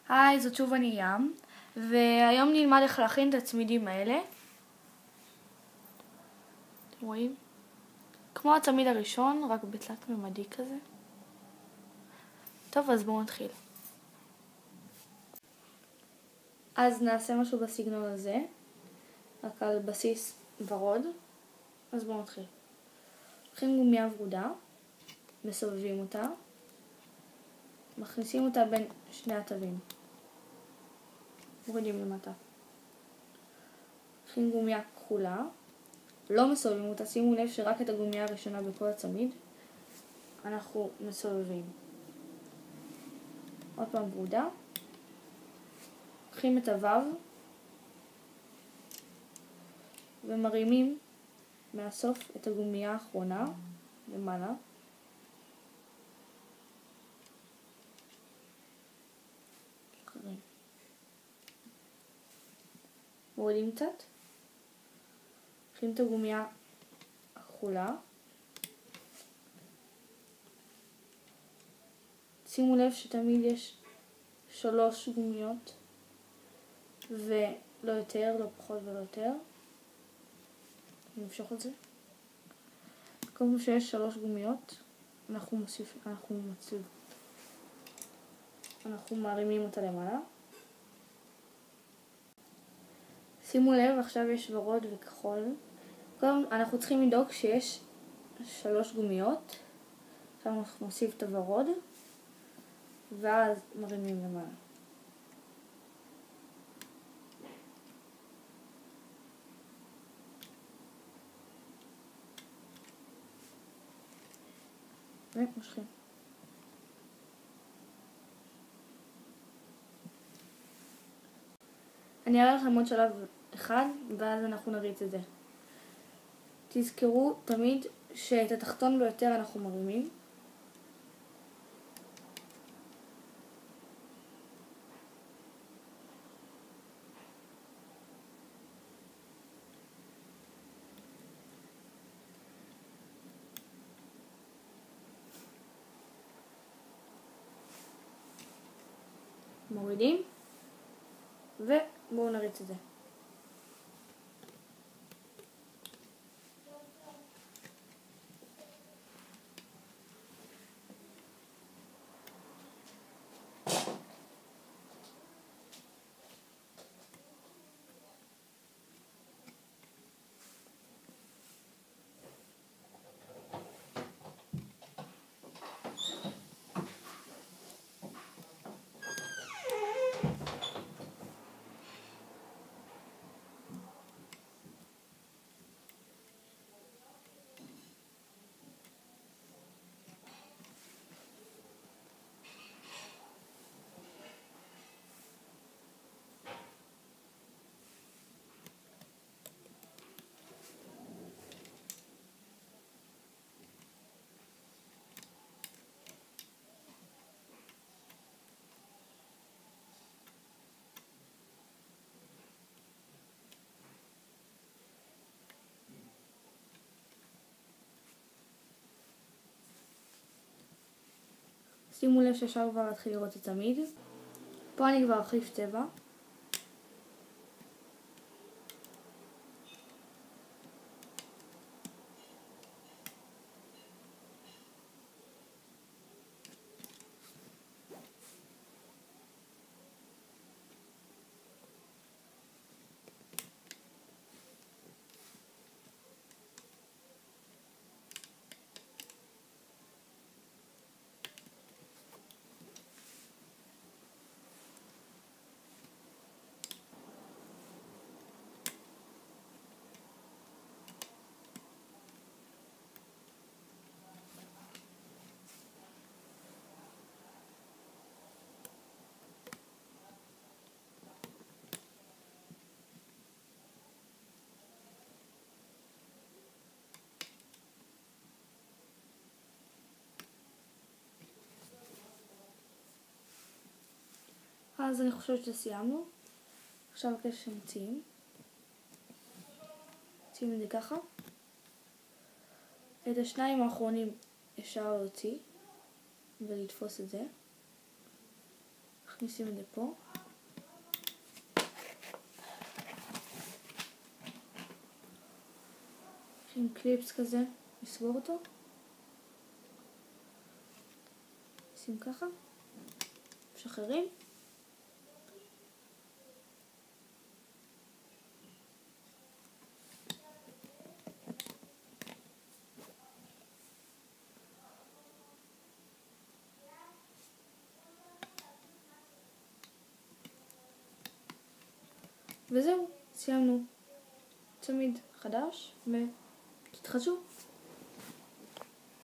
היי, זאת שוב אני ים, והיום נלמד איך להכין את הצמידים האלה. אתם רואים? כמו הצמיד הראשון, רק בתלת ממדי כזה. טוב, אז בואו נתחיל. אז נעשה משהו בסגנון הזה, רק על בסיס ורוד. אז בואו נתחיל. לוקחים גומיה ורודה, מסובבים אותה, מכניסים אותה בין שני התווים. מורידים למטה. לוקחים גומיה כחולה, לא מסובבים אותה, שימו לב שרק את הגומיה הראשונה בכל הצמיד אנחנו מסובבים. עוד פעם ורודה, לוקחים את הוו ומרימים מהסוף את הגומיה האחרונה למעלה. מורידים קצת, לוקחים את הגומיה הכחולה, שימו לב שתמיד יש 3 גומיות ולא יותר, לא פחות ולא יותר. נמשוך את זה. כל פעם שיש 3 גומיות אנחנו מרימים אותה למעלה. שימו לב, עכשיו יש ורוד וכחול. אנחנו צריכים לדאוג שיש 3 גומיות. עכשיו אנחנו נוסיף את הוורוד ואז מרימים למעלה. ומושכים. אני אראה לכם עוד שלב אחד ואז אנחנו נריץ את זה. תזכרו תמיד שאת התחתון ביותר אנחנו מרימים. מורידים ובואו נריץ את זה. שימו לב שאפשר כבר להתחיל לראות את הצמיד. פה אני כבר אחליף צבע. אז אני חושבת שסיימנו. עכשיו מבקש שנוציא את זה ככה. את השניים האחרונים אפשר להוציא ולתפוס את זה. מכניסים את זה פה. עם קליפס כזה, נסגור אותו. נשים ככה. משחררים. וזהו, סיימנו צמיד חדש ותתחדשו.